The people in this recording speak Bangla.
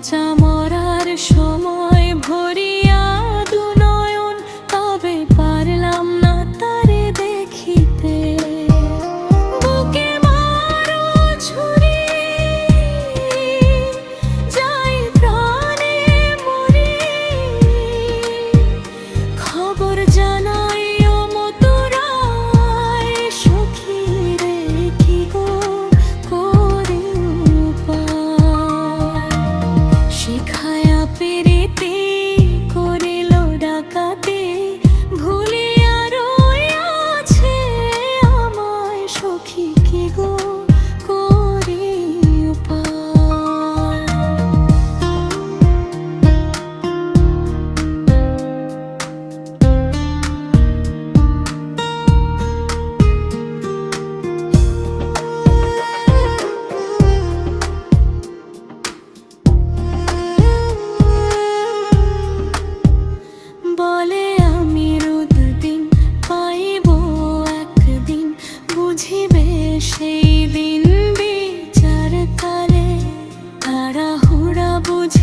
বাঁচা মরার সময় ভরিয়া দু নয়ন, তবে পারলাম না তারে দেখিতে। বুকে মারো ছুরি, যাই প্রাণে মরি, খবর জানাইও মতুরায় সখী রে, কি গো করি উপায়। শিখায়া প্রীতি করিল ডাকাতি, ভুলিয়া রইয়াছে আমায় সখী, কি গো করি উপায়। বলে আমি রোদ দিন পাইব একদিন, বুঝিবে সেই দিন বিচার কালে। তাড়াহুড়া বুঝি